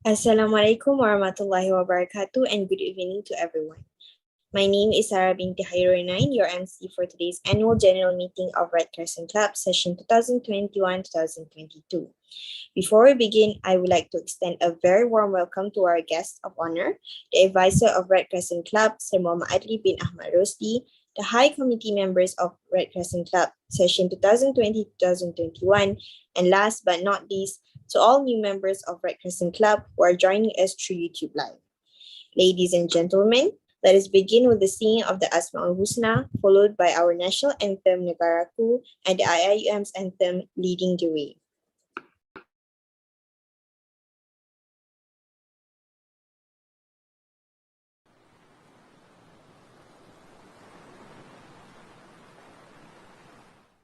Assalamualaikum warahmatullahi wabarakatuh and good evening to everyone. My name is Sarah binti Hairunine, your MC for today's annual general meeting of Red Crescent Club, session 2021-2022. Before we begin, I would like to extend a very warm welcome to our guest of honor, the advisor of Red Crescent Club, Sir Muhammad Adli bin Ahmad Rosdi, the High Committee members of Red Crescent Club, session 2020-2021, and last but not least, to all new members of Red Crescent Club who are joining us through YouTube Live. Ladies and gentlemen, let us begin with the singing of the Asma'ul Husna, followed by our national anthem Negaraku and the IIUM's anthem Leading the Way.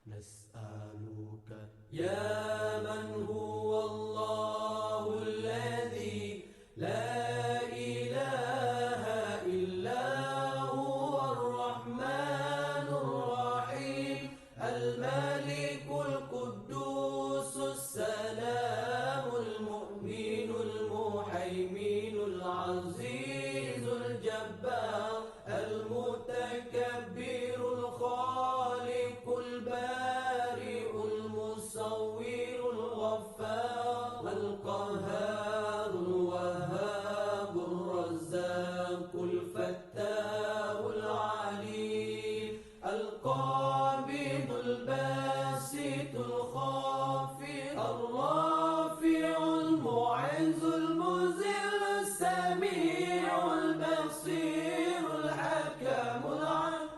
نسألك يا من هو الله الذي لا إله إلا هو الرحمن الرحيم الملك القدوس السلام المؤمن المهيمن العزيز الجبار المتكبر الخالق البارئ المصور الغفار القهار الوهاب الرزاق الفتاح العليم القابض الباسط الخافض الرافع المعز المذل السميع البصير الحكم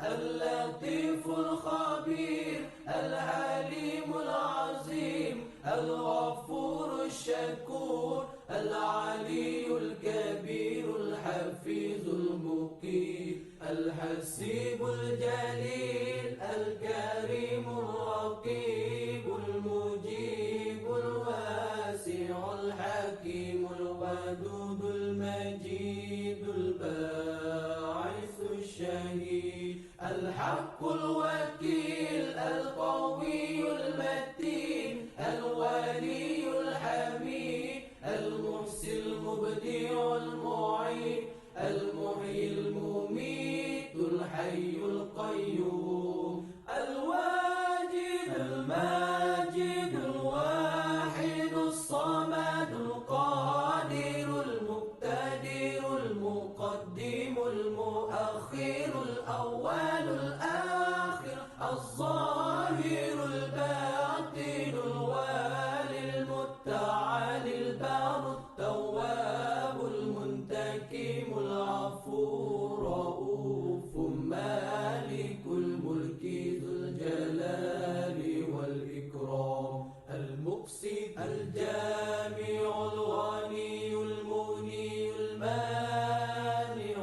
اللطيف الخبير الحليم العظيم الغفور الشكور العلي الكبير الحفيظ المقيم الحسيب الجليل الكريم الرقيب المجيب الواسع الحكيم الودود المجيد الباعث الشهيد الحق الوكيل القوي المتين الولي الحميد المحسن المبدع المعيد المحيي المميت الحي القيوم الواجد الماجد الواحد الصمد القادر المقتدر المقدم المؤخر الأول الآخر الظاهر الباطن الوالي المتعالي البار التواب المنتقم العفو الرؤوف مالك الملك ذو الجلال والإكرام المقسط الجامع الغني المغني المانع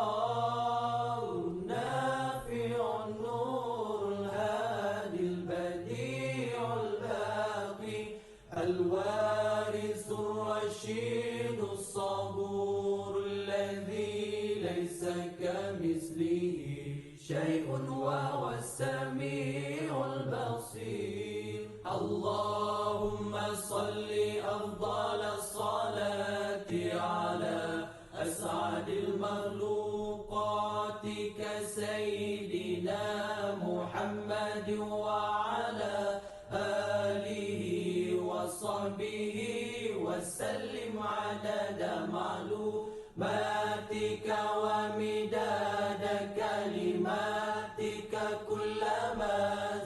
الضار النافع النور الهادي البديع الباقي الوارث الرشيد الصبور الذي ليس كمثله شيء وهو السميع البصير اللهم صل أفضل الصلاة على أسعد المخلوقات كسيدنا محمد وعلى آله وصحبه وسلم عدد معلوماتك ومداد كلماتك كلما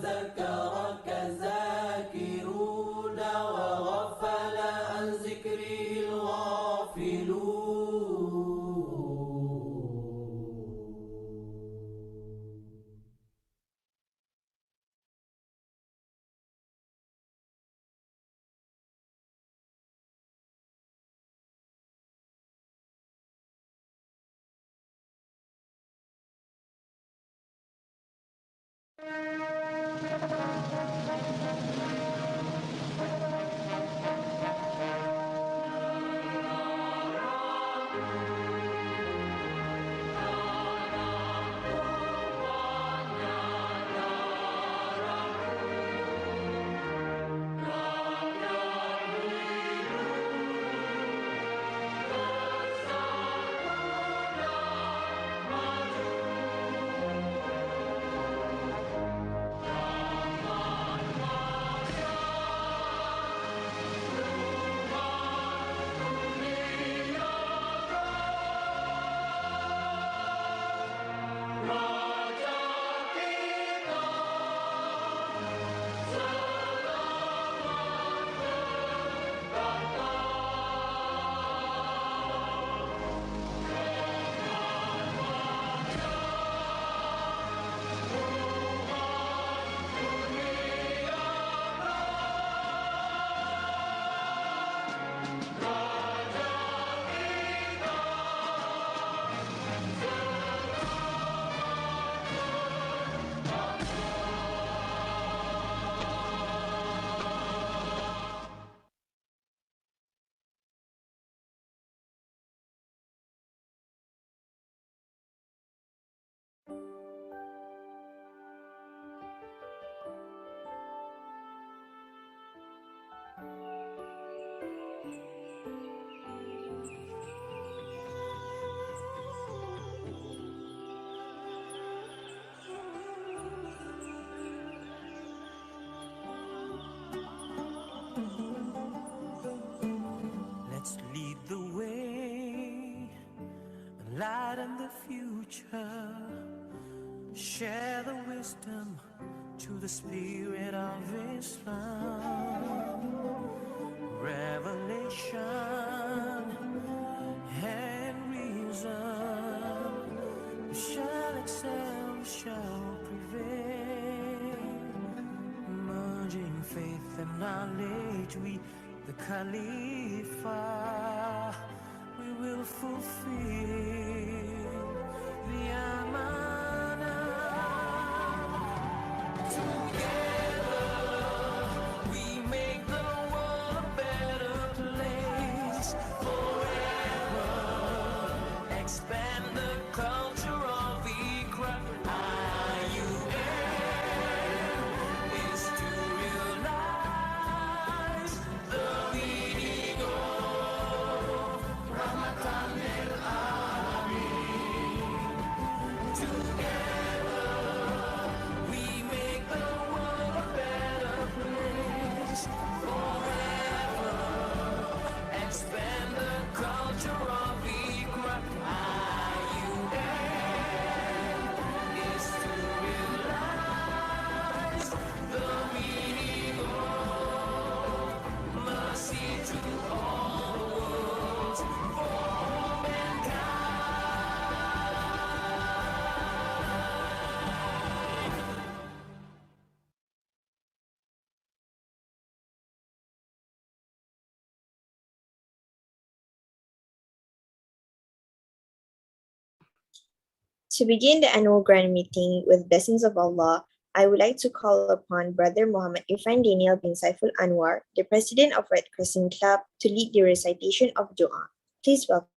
ذكرك ذاكرون وغفل عن ذكره الغافلون. Let's lead the way, lighten the future, share the wisdom to the spirit of Islam. Revelation and reason shall excel, shall prevail. Merging faith and knowledge, we, the Khalifa, we will fulfill the Amanah. Together we make the world a better place. Forever expand the culture of Iqra. IUN is to realize the meaning of Ramadan al-Amin. Together we make the world a better place. Forever expand the culture of Iqra. IUN is to realize the meaning of mercy to all worlds for mankind. To begin the annual grand meeting with blessings of Allah, I would like to call upon Brother Muhammad Irfan Daniel bin Saiful Anwar, the President of Red Crescent Club, to lead the recitation of Dua. Please welcome.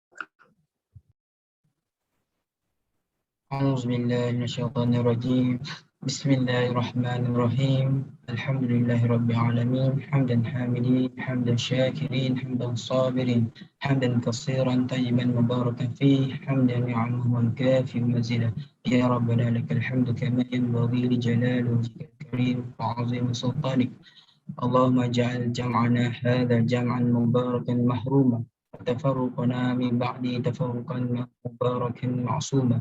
أعوذ بالله من الشيطان الرجيم بسم الله الرحمن الرحيم الحمد لله رب العالمين حمدا حامدين حمدا شاكرين حمدا صابرين حمدا كثيرا طيبا مباركا فيه حمدا نعمه الكافي مزيدا يا ربنا لك الحمد كما ينبغي لجلال وجهك الكريم وعظيم سلطانك اللهم اجعل جمعنا هذا جمعا مباركا محروما وتفرقنا من بعده تفرقا مباركا معصوما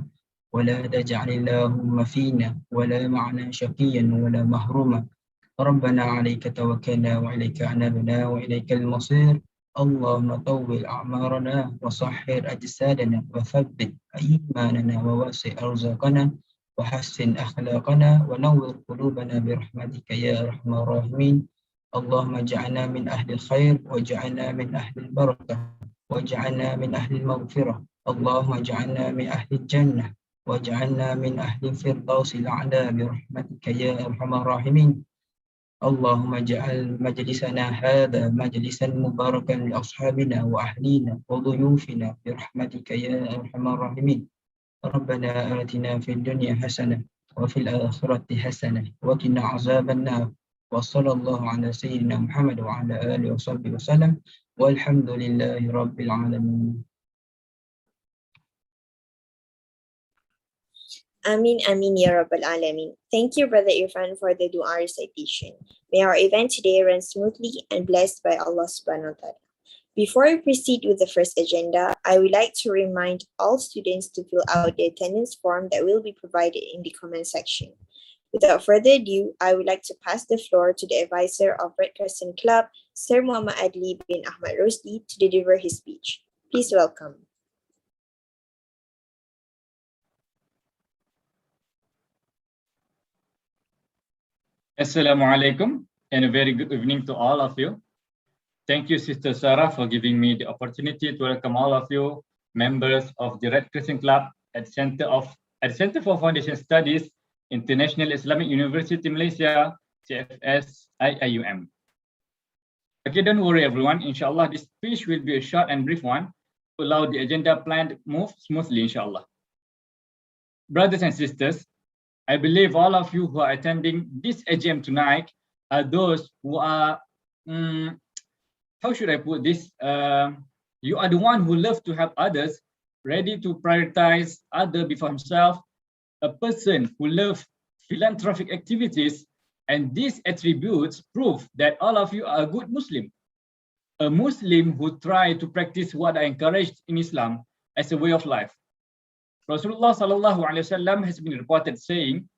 ولا تجعل اللهم فينا ولا معنا شقيا ولا محروما ربنا عليك توكلنا وإليك أنبنا وإليك المصير اللهم طول أعمارنا وصحر أجسادنا وثبت إيماننا ووسع أرزاقنا وحسن أخلاقنا ونور قلوبنا برحمتك يا أرحم الراحمين اللهم اجعلنا من أهل الخير واجعلنا من أهل البركة واجعلنا من أهل المغفرة اللهم اجعلنا من أهل الجنة واجعلنا من أهل الفردوس الأعلى برحمتك يا أرحم الراحمين اللهم اجعل مجلسنا هذا مجلسا مباركا لأصحابنا وأهلينا وضيوفنا برحمتك يا أرحم الراحمين ربنا آتنا في الدنيا حسنة وفي الآخرة حسنة وقنا عذاب النار وصلى الله على سيدنا محمد وعلى آله وصحبه وسلم والحمد لله رب العالمين. Amin, Amin, Ya Rabbal Alameen. Thank you, Brother Irfan, for the dua recitation. May our event today run smoothly and blessed by Allah subhanahu wa ta'ala. Before we proceed with the first agenda, I would like to remind all students to fill out the attendance form that will be provided in the comment section. Without further ado, I would like to pass the floor to the advisor of Red Crescent Club, Sir Muhammad Adli bin Ahmad Rosdi, to deliver his speech. Please welcome. Assalamu alaikum and a very good evening to all of you. Thank you, Sister Sarah, for giving me the opportunity to welcome all of you, members of the Red Crescent Club at Center for Foundation Studies, International Islamic University Malaysia, CFS IIUM. Okay, don't worry everyone. Inshallah, this speech will be a short and brief one to allow the agenda plan to move smoothly, inshallah. Brothers and sisters, I believe all of you who are attending this AGM tonight are those who are, how should I put this? You are the one who love to help others, ready to prioritize other before himself, a person who loves philanthropic activities, and these attributes prove that all of you are a good Muslim. A Muslim who try to practice what I encouraged in Islam as a way of life. Rasulullah sallallahu alaihi wasallam has been reported saying,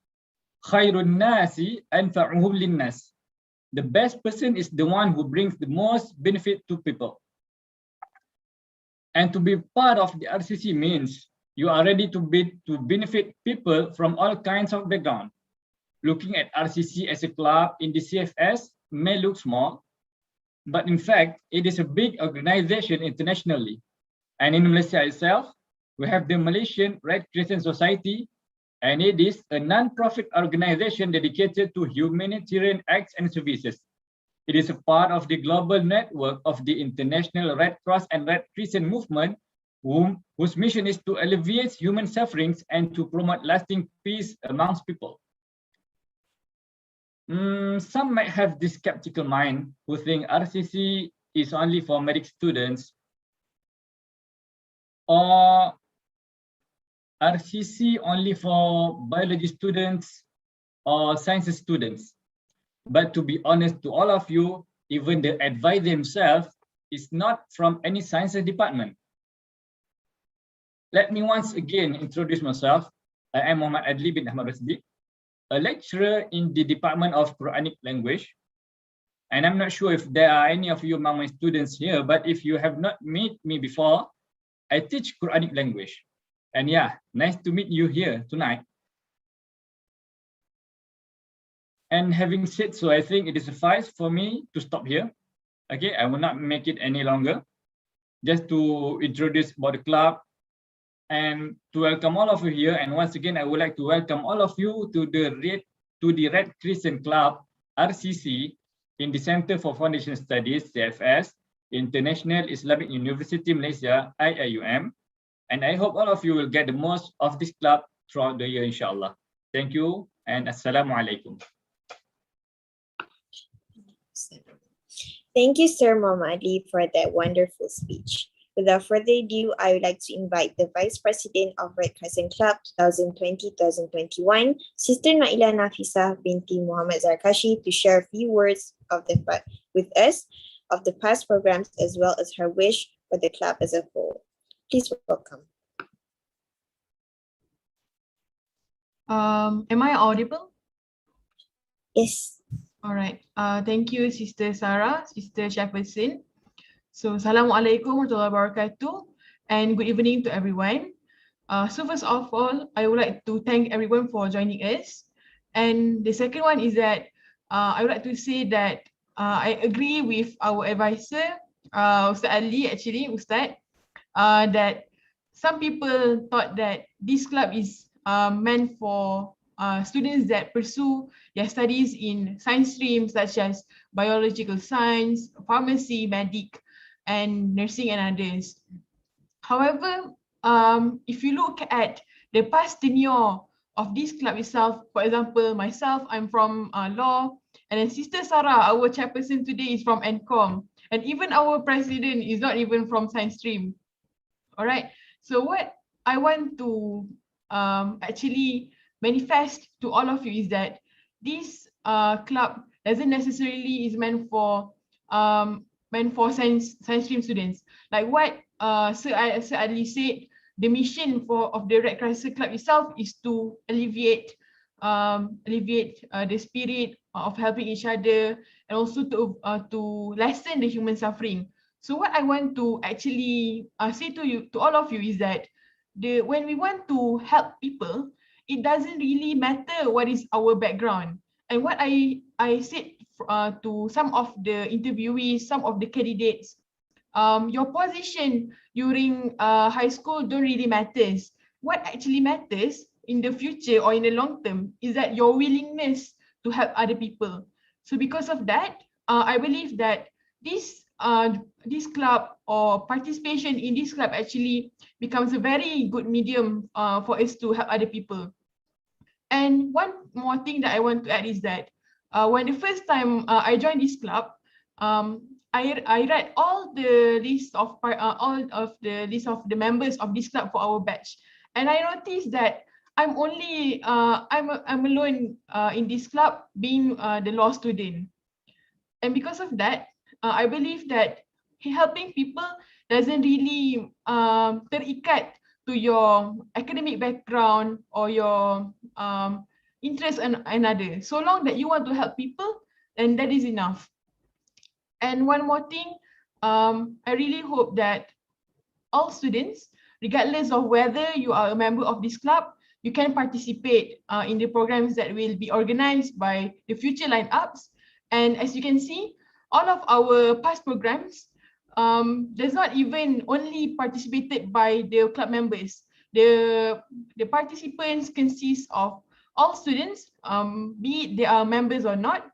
"Khairun nasi anfa'uhum linnas." The best person is the one who brings the most benefit to people. And to be part of the RCC means you are ready to benefit people from all kinds of background. Looking at RCC as a club in the CFS may look small, but in fact, it is a big organization internationally. And in Malaysia itself, we have the Malaysian Red Crescent Society, and it is a non-profit organization dedicated to humanitarian acts and services. It is a part of the global network of the International Red Cross and Red Crescent movement, whose mission is to alleviate human sufferings and to promote lasting peace amongst people. Some might have this skeptical mind who think RCC is only for medic students, or RCC only for biology students or sciences students. But to be honest to all of you, even the advisor himself is not from any sciences department. Let me once again introduce myself. I am Muhammad Adli bin Ahmad Rasdi, a lecturer in the Department of Quranic Language. And I'm not sure if there are any of you among my students here, but if you have not met me before, I teach Quranic language. And yeah, nice to meet you here tonight. And having said so, I think it is suffice for me to stop here. Okay, I will not make it any longer. Just to introduce about the club and to welcome all of you here. And once again, I would like to welcome all of you to the Red Crescent Club, RCC, in the Center for Foundation Studies, CFS, International Islamic University Malaysia, IIUM. And I hope all of you will get the most of this club throughout the year, inshallah. Thank you and Assalamu alaikum. Thank you, Sir Muhammad Ali, for that wonderful speech. Without further ado, I would like to invite the Vice President of Red Crescent Club 2020-2021, Sister Naila Nafisa binti Muhammad Zarkashi, to share a few words with us of the past programs as well as her wish for the club as a whole. Please welcome. Am I audible? Yes. All right. Thank you, Sister Sarah, Sister Jefferson. So, Assalamualaikum warahmatullahi wabarakatuh, and good evening to everyone. So first of all, I would like to thank everyone for joining us. And the second one is that I would like to say that I agree with our advisor, Ustaz Ali, Ustaz, that some people thought that this club is meant for students that pursue their studies in science streams such as biological science, pharmacy, medic, and nursing and others. However, if you look at the past tenure of this club itself, for example, myself, I'm from law, and then Sister Sarah, our chairperson today, is from NCOM, and even our president is not even from science stream. All right, so what I want to actually manifest to all of you is that this club doesn't necessarily is meant for science stream students. Like what Sir Adli said, the mission of the Red Crescent Club itself is to alleviate the spirit of helping each other, and also to lessen the human suffering. So what I want to actually say to all of you is that when we want to help people, it doesn't really matter what is our background. And what I said to some of the interviewees, some of the candidates, your position during high school don't really matters. What actually matters in the future or in the long term is that your willingness to help other people. So because of that, I believe that this club or participation in this club actually becomes a very good medium for us to help other people. And one more thing that I want to add is that when the first time I joined this club, I read all the list of the members of this club for our batch, and I noticed that I'm alone in this club, being the law student. And because of that, I believe that helping people doesn't really terikat to your academic background or your interest in another. So long that you want to help people, and that is enough. And one more thing, I really hope that all students, regardless of whether you are a member of this club, you can participate in the programs that will be organized by the future lineups. And as you can see, all of our past programs does not even only participated by the club members. The participants consist of all students, be it they are members or not.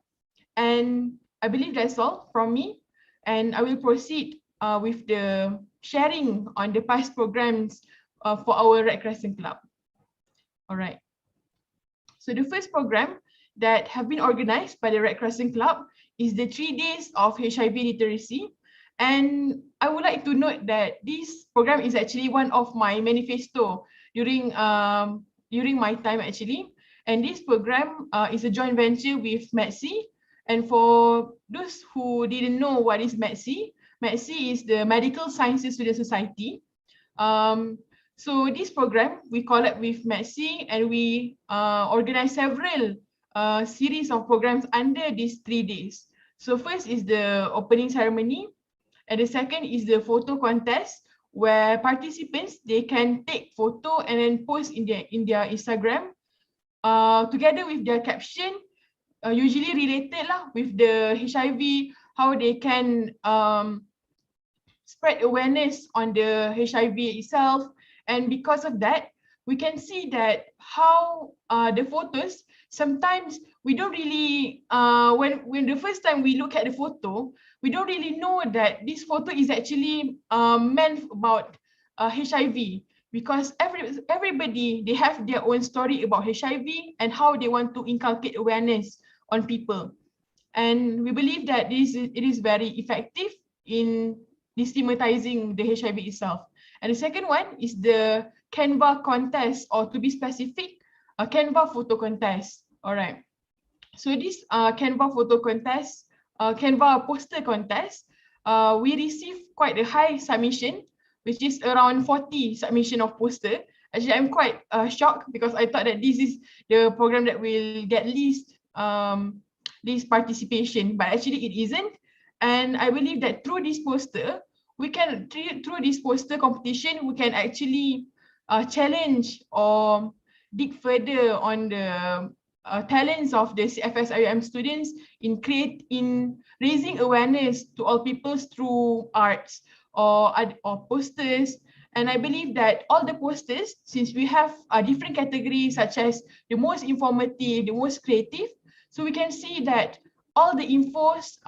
And I believe that's all from me. And I will proceed with the sharing on the past programs for our Red Crescent Club. All right. So the first program that have been organized by the Red Crescent Club is the 3 days of HIV literacy. And I would like to note that this program is actually one of my manifesto during my time actually. And this program is a joint venture with MEDSI. And for those who didn't know what is MEDSI, MEDSI is the Medical Sciences Student Society. So this program, we collab with MEDSI, and we organize several series of programs under these 3 days. So first is the opening ceremony, and the second is the photo contest, where participants, they can take photo and then post in their Instagram together with their caption, usually related lah with the HIV, how they can spread awareness on the HIV itself. And because of that, we can see that how the photos, sometimes we don't really, when the first time we look at the photo, we don't really know that this photo is actually meant about HIV, because everybody, they have their own story about HIV and how they want to inculcate awareness on people. And we believe that it is very effective in destigmatizing the HIV itself. And the second one is the Canva contest, or to be specific, a Canva photo contest. All right. So this Canva photo contest, Canva poster contest, we received quite a high submission, which is around 40 submission of poster. Actually, I'm quite shocked, because I thought that this is the program that will get least participation, but actually it isn't. And I believe that through this poster, through this poster competition, we can actually challenge or dig further on the talents of the CFSIUM students in raising awareness to all people through arts or posters. And I believe that all the posters, since we have different categories such as the most informative, the most creative, so we can see that all the infos,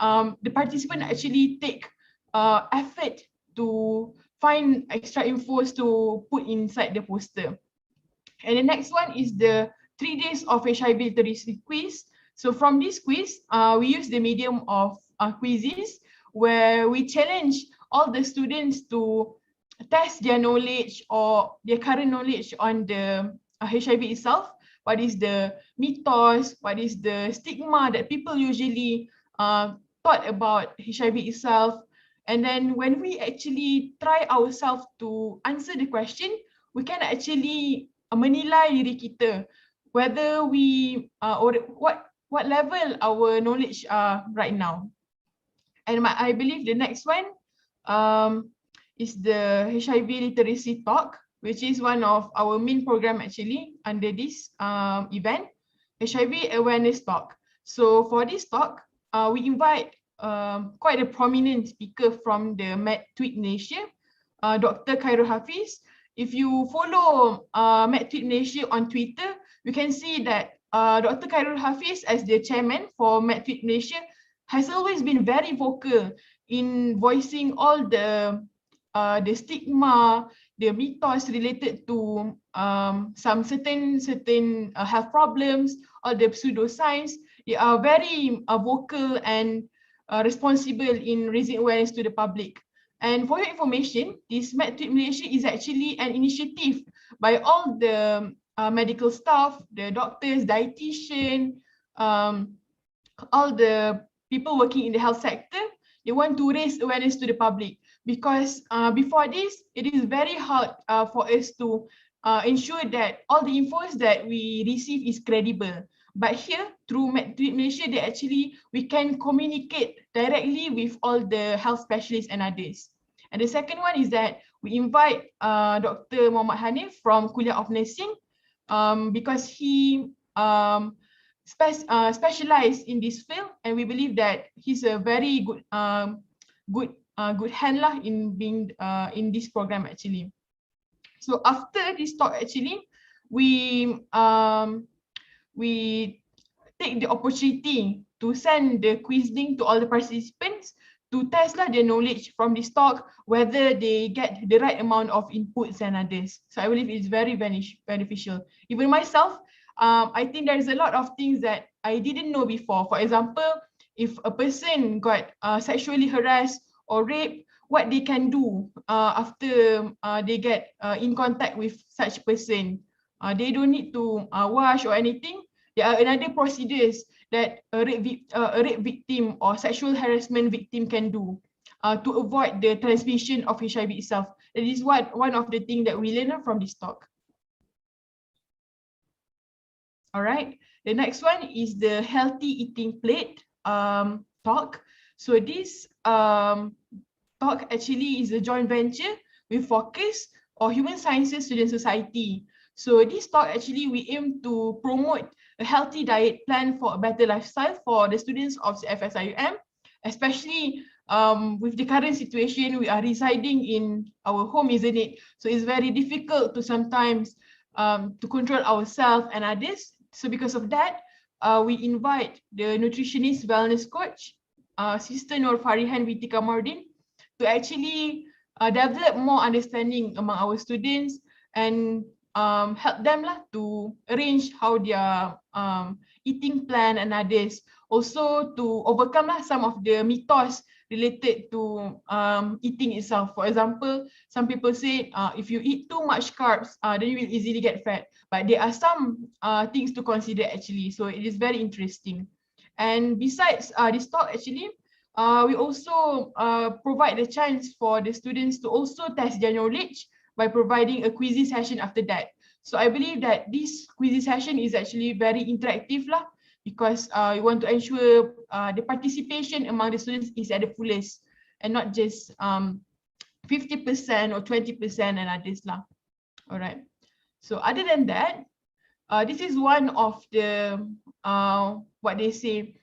the participant actually take effort to find extra infos to put inside the poster. And the next one is the 3 days of HIV literacy quiz. So from this quiz, we use the medium of quizzes, where we challenge all the students to test their knowledge or their current knowledge on the HIV itself. What is the mythos? What is the stigma that people usually thought about HIV itself? And then when we actually try ourselves to answer the question, we can actually menilai diri kita, whether we or what level our knowledge are right now. And I believe the next one is the HIV literacy talk, which is one of our main program actually under this event, HIV awareness talk. So for this talk, we invite quite a prominent speaker from the MedTweet Malaysia, Dr. Khairul Hafiz. If you follow MedTweet Malaysia on Twitter, you can see that Dr. Khairul Hafiz, as the chairman for MedTweet Malaysia, has always been very vocal in voicing all the stigma, the mythos related to some certain health problems or the pseudoscience. They are very vocal and responsible in raising awareness to the public. And for your information, this MedTweet Malaysia is actually an initiative by all the medical staff, the doctors, dietitian, all the people working in the health sector. They want to raise awareness to the public because before this, it is very hard for us to ensure that all the infos that we receive is credible. But here, through MedTweet Malaysia, we can communicate directly with all the health specialists and others. And the second one is that we invite Dr. Muhammad Hanif from Kuliah of Nursing because he specialized in this field, and we believe that he's a very good good handler in being in this program actually. So after this talk, actually, we take the opportunity to send the quiz link to all the participants to test their knowledge from this talk, whether they get the right amount of inputs and others. So I believe it's very beneficial. Even myself, I think there's a lot of things that I didn't know before. For example, if a person got sexually harassed or raped, what they can do after they get in contact with such person. They don't need to wash or anything. There are another procedures that a rape victim or sexual harassment victim can do to avoid the transmission of HIV itself. That is one of the things that we learn from this talk. All right, the next one is the healthy eating plate talk. So this talk actually is a joint venture with Focus or Human Sciences Student Society. So this talk actually we aim to promote a healthy diet plan for a better lifestyle for the students of FSIUM, especially with the current situation, we are residing in our home, isn't it? So it's very difficult to sometimes to control ourselves and others. So because of that, we invite the nutritionist wellness coach, Sister Nur Farihan Binti Kamardin, to actually develop more understanding among our students and help them to arrange how their eating plan and others. Also to overcome some of the mythos related to eating itself. For example, some people say if you eat too much carbs, then you will easily get fat. But there are some things to consider actually. So it is very interesting. And besides this talk actually, we also provide the chance for the students to also test their knowledge by providing a quiz session after that. So I believe that this quiz session is actually very interactive because we want to ensure the participation among the students is at the fullest and not just 50% or 20% and others . All right. So other than that, this is one of the what they say,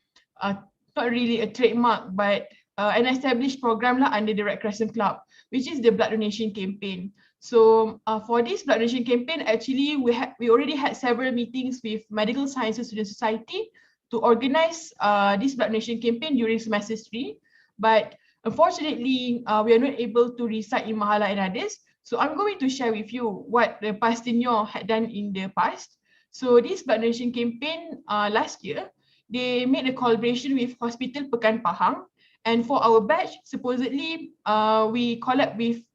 not really a trademark, but an established program under the Red Crescent Club, which is the blood donation campaign. So for this blood donation campaign, actually we already had several meetings with Medical Sciences Student Society to organize this blood donation campaign during semester 3. But unfortunately, we are not able to reside in Mahala and others. So I'm going to share with you what the past tenure had done in the past. So this blood donation campaign last year, they made a collaboration with Hospital Pekan Pahang. And for our batch, supposedly we collab with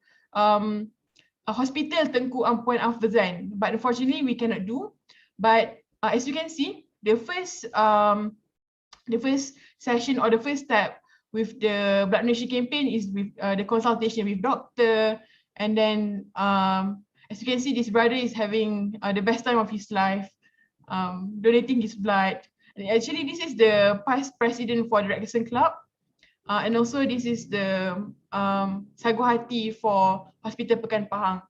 a hospital Tengku Ampuan Afzan, but unfortunately we cannot do. But as you can see, the first session or the first step with the blood donation campaign is with the consultation with doctor, and then as you can see, this brother is having the best time of his life, donating his blood. And actually, this is the past president for the Red Crescent Club. And also this is the Sagu Hati for Hospital Pekan Pahang.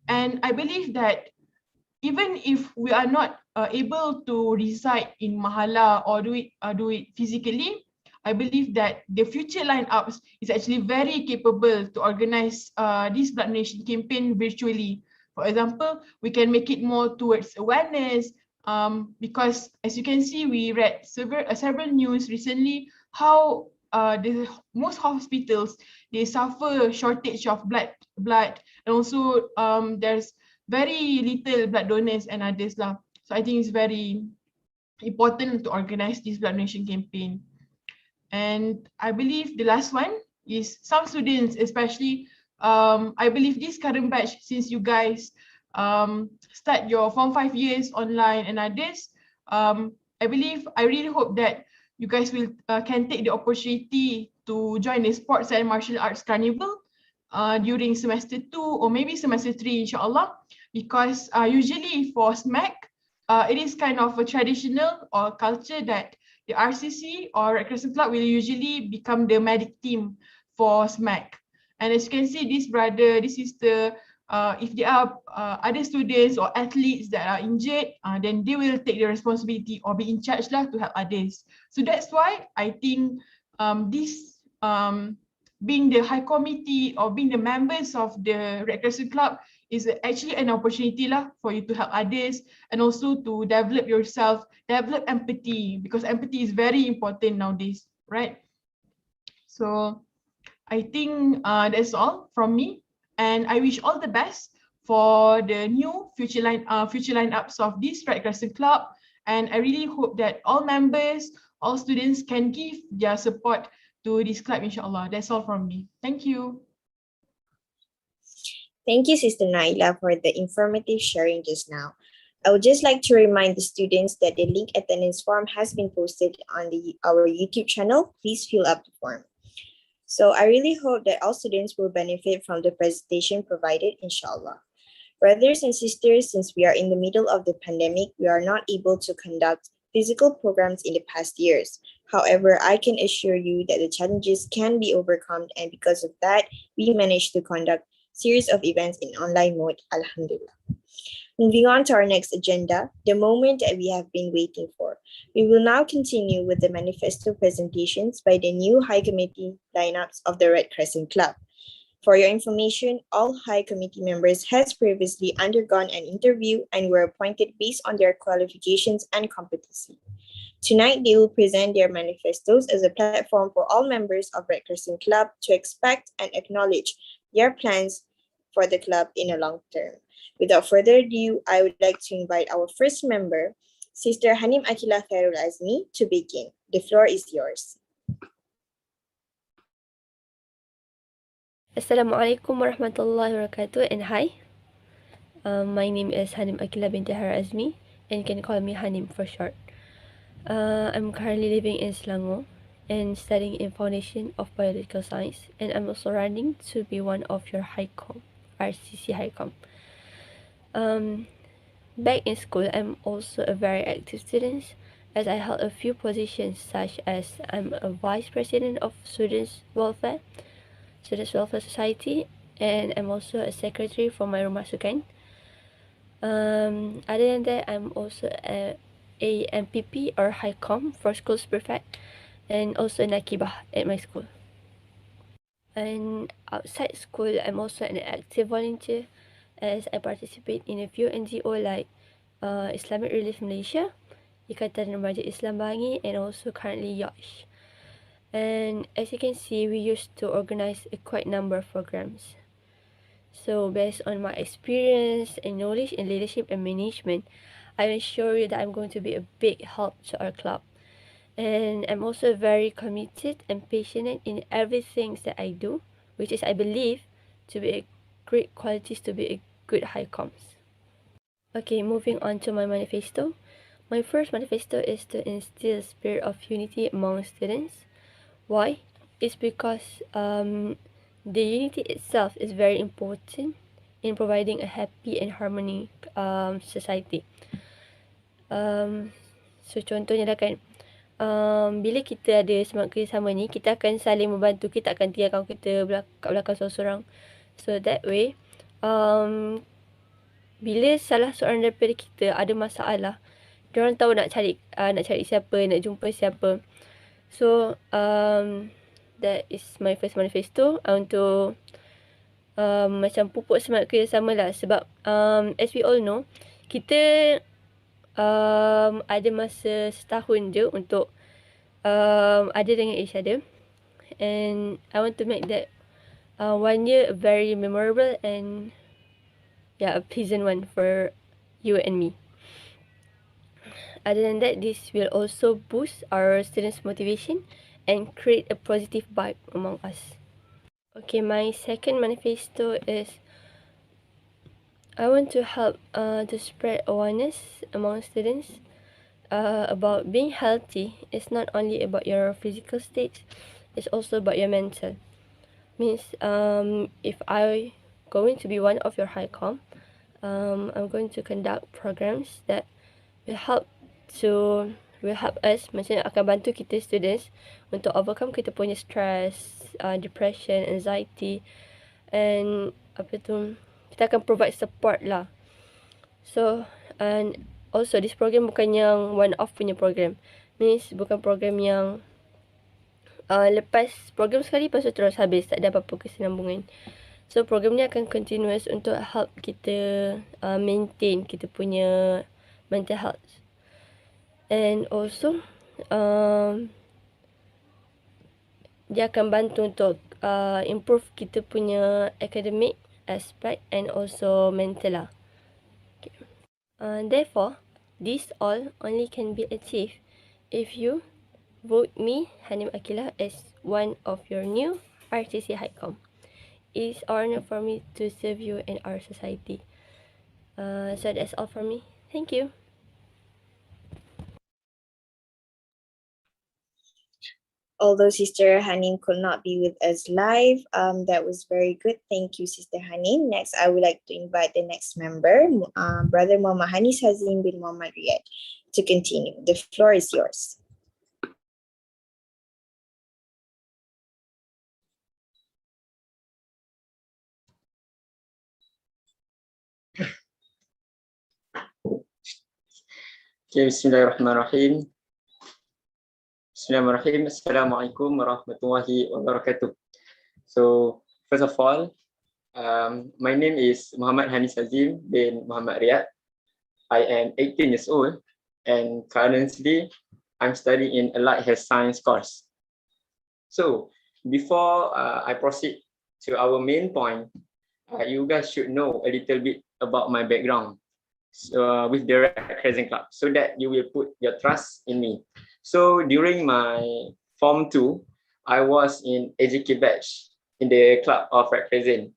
And I believe that even if we are not able to reside in Mahala or do it physically, I believe that the future lineups is actually very capable to organize this blood donation campaign virtually. For example, we can make it more towards awareness, because as you can see, we read several news recently how the most hospitals, they suffer shortage of blood, and also there's very little blood donors and others lah. So I think it's very important to organize this blood donation campaign. And I believe the last one is some students, especially I believe this current batch, since you guys start your Form 5 years online and others, I really hope that you guys will can take the opportunity to join the Sports and Martial Arts Carnival during semester 2 or maybe semester 3, inshallah, because usually for SMAC, it is kind of a traditional or culture that the RCC or Red Crescent Club will usually become the medic team for SMAC. And as you can see, this brother, this sister, if there are other students or athletes that are injured, then they will take the responsibility or be in charge lah to help others. So that's why I think this being the high committee or being the members of the Red Crescent Club is actually an opportunity lah for you to help others and also to develop yourself, develop empathy, because empathy is very important nowadays, right? So I think that's all from me, and I wish all the best for the new future lineups of this Red Crescent Club, and I really hope that all members, all students can give their support to this club, inshallah. That's all from me. Thank you. Thank you, Sister Naila, for the informative sharing just now. I would just like to remind the students that the link attendance form has been posted on our YouTube channel. Please fill up the form. So I really hope that all students will benefit from the presentation provided, inshallah. Brothers and sisters, since we are in the middle of the pandemic, we are not able to conduct physical programs in the past years. However, I can assure you that the challenges can be overcome, and because of that, we managed to conduct series of events in online mode, alhamdulillah. Moving on to our next agenda, the moment that we have been waiting for. We will now continue with the manifesto presentations by the new High Committee lineups of the Red Crescent Club. For your information, all High Committee members has previously undergone an interview and were appointed based on their qualifications and competency. Tonight, they will present their manifestos as a platform for all members of Red Crescent Club to expect and acknowledge their plans for the club in a long term. Without further ado, I would like to invite our first member, Sister Hanim Akila Khairul Azmi, to begin. The floor is yours. Assalamualaikum warahmatullahi wabarakatuh, and hi. My name is Hanim Akila binti Hara Azmi, and you can call me Hanim for short. I'm currently living in Selangor and studying in Foundation of Biological Science, and I'm also running to be one of your HiCom, RCC HiCom. Back in school, I'm also a very active student, as I held a few positions, such as I'm a Vice President of Students Welfare Society, and I'm also a secretary for my Rumah Sukan. Other than that, I'm also a MPP or HiCom for Schools Prefect, and also an Akibah at my school. And outside school, I'm also an active volunteer, as I participate in a few NGO like Islamic Relief Malaysia, Ikatan Remaja Islam Bangi, and also currently YOSH. And as you can see, we used to organize a quite number of programs. So based on my experience and knowledge in leadership and management, I assure you that I'm going to be a big help to our club. And I'm also very committed and passionate in everything that I do, which is, I believe, to be a great qualities to be a good HiComs. Okay, moving on to my manifesto. My first manifesto is to instill a spirit of unity among students. Why? It's because the unity itself is very important in providing a happy and harmonic society. So contohnya lah kan, bila kita ada semangat kerjasama ni, kita akan saling membantu, kita akan tinggalkan kita kat belakang seorang-seorang. So that way, bila salah seorang daripada kita ada masalah, diorang tahu nak cari siapa, nak jumpa siapa. So that is my first manifesto. I want to macam pupuk semangat kerjasama lah sebab as we all know, kita ada masa setahun je untuk ada dengan each other, and I want to make that 1 year very memorable and a pleasant one for you and me. Other than that, this will also boost our students' motivation and create a positive vibe among us. Okay, my second manifesto is I want to help to spread awareness among students about being healthy. It's not only about your physical state, it's also about your mental. Means if I going to be one of your HiCom, I'm going to conduct programs that will help us, macam akan bantu kita students untuk overcome kita punya stress, depression, anxiety, and kita akan provide support lah. So and also this program bukan yang one off punya program, means bukan program yang lepas program sekali lepas tu terus habis, tak ada apa-apa kesinambungan. So program ni akan continuous untuk help kita maintain kita punya mental health. And also dia akan bantu untuk improve kita punya academic aspect and also mental lah. Okay. Therefore, this all only can be achieved if you vote me, Hanim Akilah, as one of your new RTC HiCom. It is an honor for me to serve you and our society. So that's all from me. Thank you. Although Sister Hanim could not be with us live, that was very good. Thank you, Sister Hanim. Next, I would like to invite the next member, Brother Muhammad Hanis Hazim bin Muhammad Riyad, to continue. The floor is yours. Okay, Bismillahirrahmanirrahim. Bismillahirrahmanirrahim. Assalamualaikum warahmatullahi wabarakatuh. So, first of all, my name is Muhammad Hanis Hazim bin Muhammad Riyad. I am 18 years old and currently I'm studying in Allied Health Science course. So, before I proceed to our main point, you guys should know a little bit about my background with the Red Crescent Club so that you will put your trust in me. So during my Form 2, I was in AJK batch in the club of Red Crescent,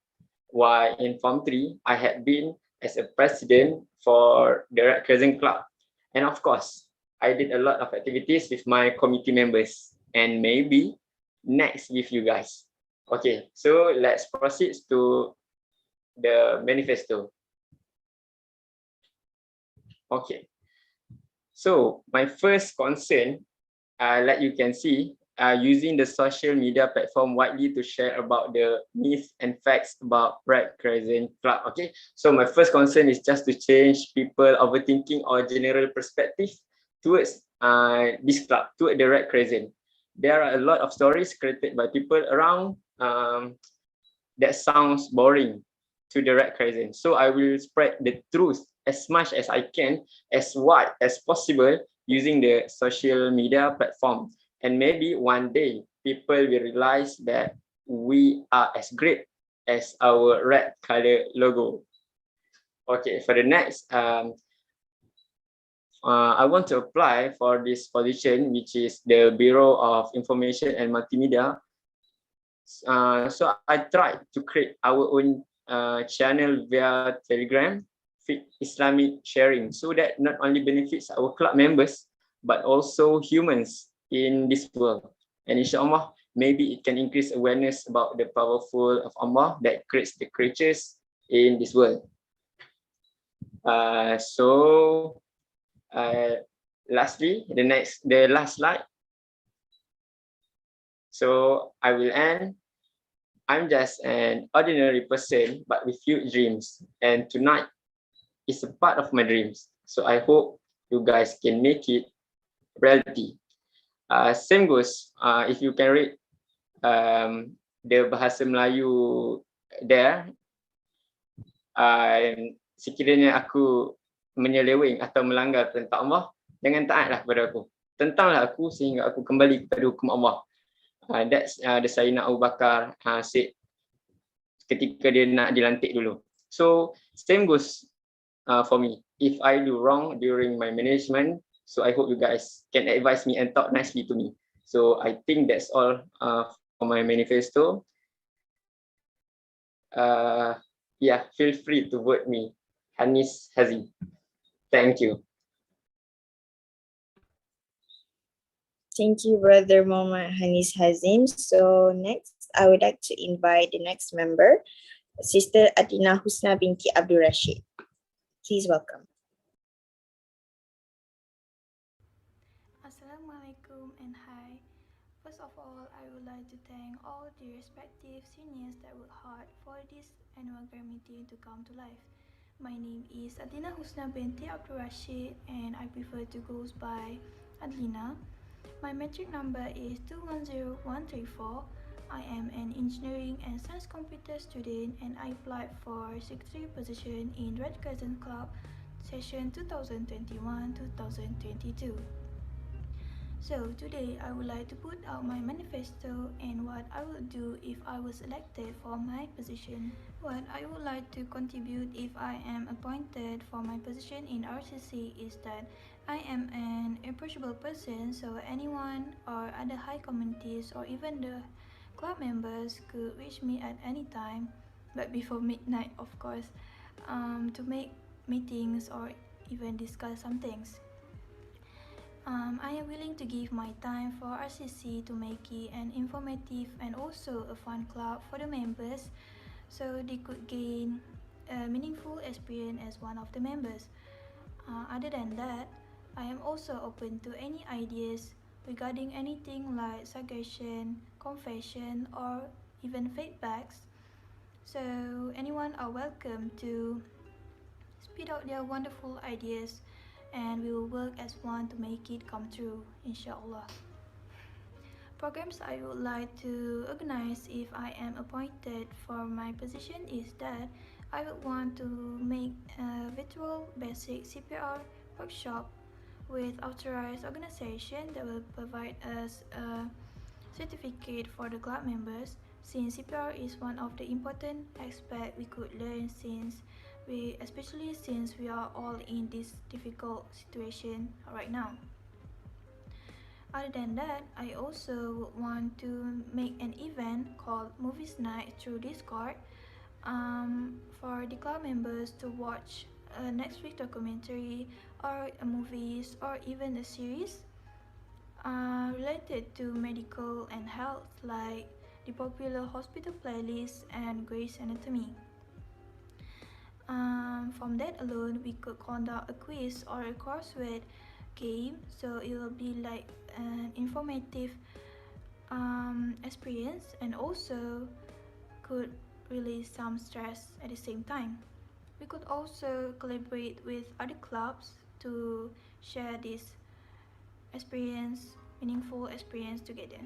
while in Form 3, I had been as a president for the Red Crescent Club. And of course, I did a lot of activities with my committee members and maybe next with you guys. Okay, so let's proceed to the manifesto. Okay, so my first concern, like you can see, using the social media platform widely to share about the myths and facts about Red Crescent Club. Okay, so my first concern is just to change people overthinking or general perspective towards this club, toward the Red Crescent. There are a lot of stories created by people around that sounds boring to the Red Crescent. So I will spread the truth as much as I can, as wide as possible, using the social media platform. And maybe one day people will realize that we are as great as our red color logo. Okay, for the next, I want to apply for this position, which is the Bureau of Information and Multimedia. So I tried to create our own channel via Telegram, Islamic sharing, so that not only benefits our club members, but also humans in this world. And inshallah, maybe it can increase awareness about the powerful of Allah that creates the creatures in this world. Lastly, the last slide. So I will end. I'm just an ordinary person, but with huge dreams. And tonight is a part of my dreams. So I hope you guys can make it reality. Same goes, if you can read the bahasa Melayu there, sekiranya aku menyeleweng atau melanggar perintah Allah, jangan taatlah kepada aku. Tentanglah aku sehingga aku kembali kepada hukum Allah. That's the Sayyidina Abu Bakar said ketika dia nak dilantik dulu. So same goes for me. If I do wrong during my management, so I hope you guys can advise me and talk nicely to me. So I think that's all for my manifesto. Yeah, feel free to vote me, Hanis Hazim. Thank you. Thank you, Brother Muhammad Hanis Hazim. So next, I would like to invite the next member, Sister Atina Husna binti Abdul Rashid. Please welcome. Assalamualaikum and hi. First of all, I would like to thank all the respective seniors that worked hard for this annual Grand meeting to come to life. My name is Adina Husna binti Abdul Rashid and I prefer to go by Adlina. My metric number is 210134. I am an engineering and science computer student and I applied for secretary position in Red Crescent Club session 2021-2022. So today I would like to put out my manifesto and what I would do if I was elected for my position. What I would like to contribute if I am appointed for my position in RCC is that I am an approachable person, so anyone or other high communities or even the club members could reach me at any time, but before midnight of course, to make meetings or even discuss some things. I am willing to give my time for RCC to make it an informative and also a fun club for the members so they could gain a meaningful experience as one of the members. Other than that, I am also open to any ideas regarding anything like suggestion, confession or even feedbacks. So anyone are welcome to spit out their wonderful ideas and we will work as one to make it come true, inshallah. Programs I would like to organize if I am appointed for my position is that I would want to make a virtual basic CPR workshop with authorized organization that will provide us a certificate for the club members, since CPR is one of the important aspects we could learn especially since we are all in this difficult situation right now. Other than that, I also want to make an event called Movies Night through Discord for the club members to watch a Netflix documentary or a movies or even a series related to medical and health like the popular hospital playlist and Grey's Anatomy. From that alone, we could conduct a quiz or a crossword game, so it will be like an informative experience and also could release some stress at the same time. We could also collaborate with other clubs to share this meaningful experience together.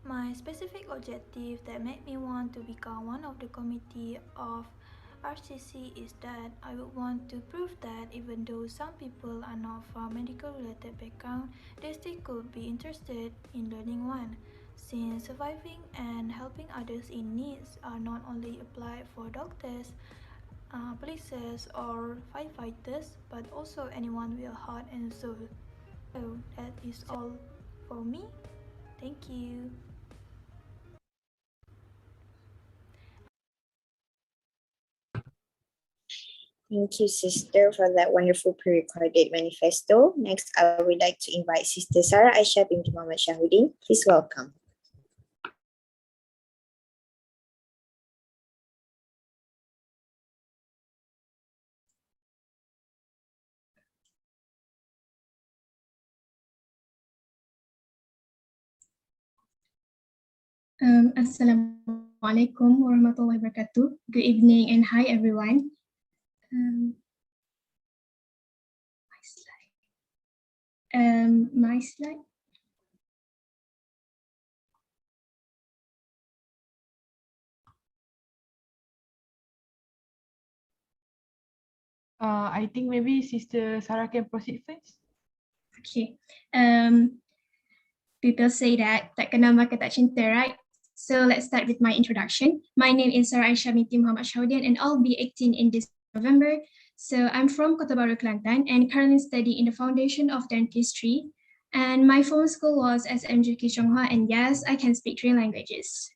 My specific objective that made me want to become one of the committee of RCC is that I would want to prove that even though some people are not from medical related background, they still could be interested in learning one, since surviving and helping others in needs are not only applied for doctors, police or firefighters, but also anyone with a heart and soul. So that is all for me. Thank you. Thank you, Sister, for that wonderful pre-recorded manifesto. Next, I would like to invite Sister Sarah Aisha binti Muhammad Shahuddin. Please welcome. Assalamualaikum warahmatullahi wabarakatuh. Good evening and hi everyone. My slide. My slide. I think maybe Sister Sarah can proceed first. Okay. People say that tak kenal maka tak cinta, right? So let's start with my introduction. My name is Sarah Aisyah binti Muhammad Syaudian and I'll be 18 in this November. So I'm from Kota Baru, Kelantan and currently study in the Foundation of Dentistry. And my former school was SMJK Chonghua, and yes, I can speak 3 languages.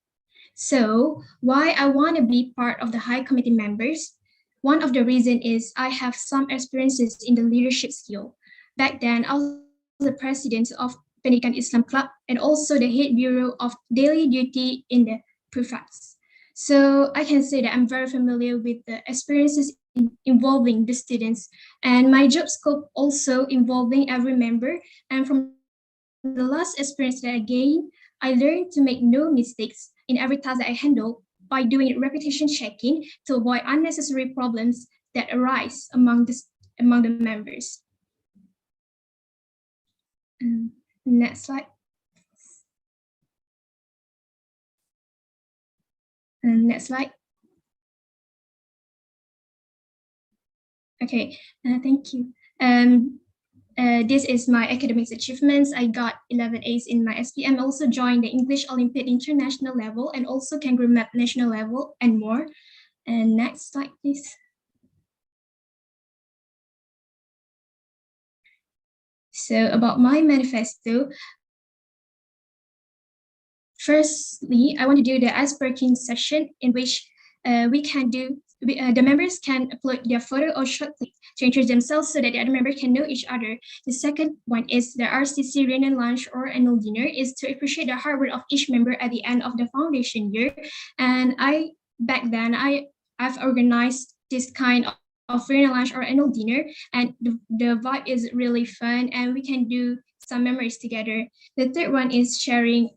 So why I want to be part of the High Committee members? One of the reason is I have some experiences in the leadership skill. Back then, I was the president of Pendidikan Islam Club and also the head bureau of daily duty in the prefects. So I can say that I'm very familiar with the experiences involving the students, and my job scope also involving every member. And from the last experience that I gained, I learned to make no mistakes in every task that I handle by doing repetition checking to avoid unnecessary problems that arise among the members. Next slide. Next slide. Okay, thank you. This is my academics achievements. I got 11 A's in my SPM, also joined the English Olympiad international level and also Kangaroo Map national level and more. And next slide, please. So about my manifesto, firstly, I want to do the icebreaking session in which the members can upload their photo or short clip to introduce themselves so that the other members can know each other. The second one is the RCC reunion lunch or annual dinner is to appreciate the hard work of each member at the end of the foundation year. And back then I've organized this kind of reunion lunch or annual dinner, and the vibe is really fun and we can do some memories together. The third one is caring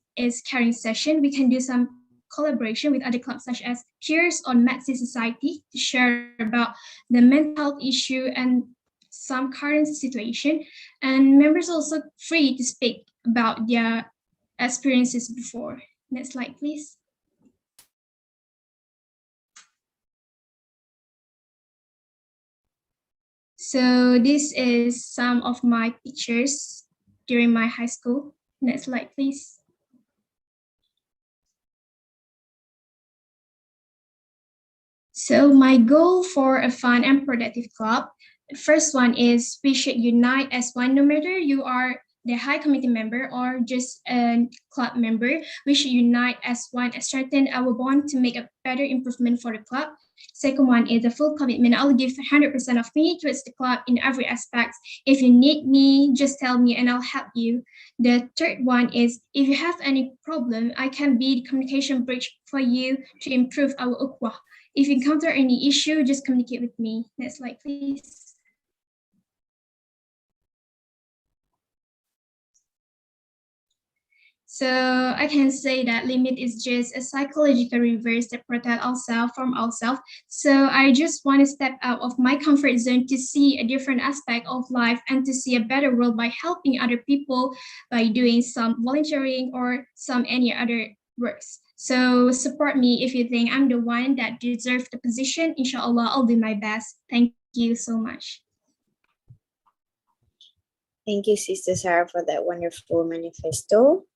session. We can do some collaboration with other clubs such as Peers on Medicine Society to share about the mental health issue and some current situation. And members also free to speak about their experiences before. Next slide, please. So this is some of my pictures during my high school. Next slide, please. So my goal for a fun and productive club, the first one is we should unite as one, no matter you are the high committee member or just a club member. We should unite as one and strengthen our bond to make a better improvement for the club. Second one is a full commitment. I'll give 100% of me towards the club in every aspect. If you need me, just tell me and I'll help you. The third one is if you have any problem, I can be the communication bridge for you to improve our ukhuwah. If you encounter any issue, just communicate with me. Next slide, please. So I can say that limit is just a psychological reverse that protect ourselves from ourselves. So I just want to step out of my comfort zone to see a different aspect of life and to see a better world by helping other people by doing some volunteering or some any other works. So support me if you think I'm the one that deserves the position. Inshallah, I'll do my best. Thank you so much. Thank you, Sister Sarah, for that wonderful manifesto.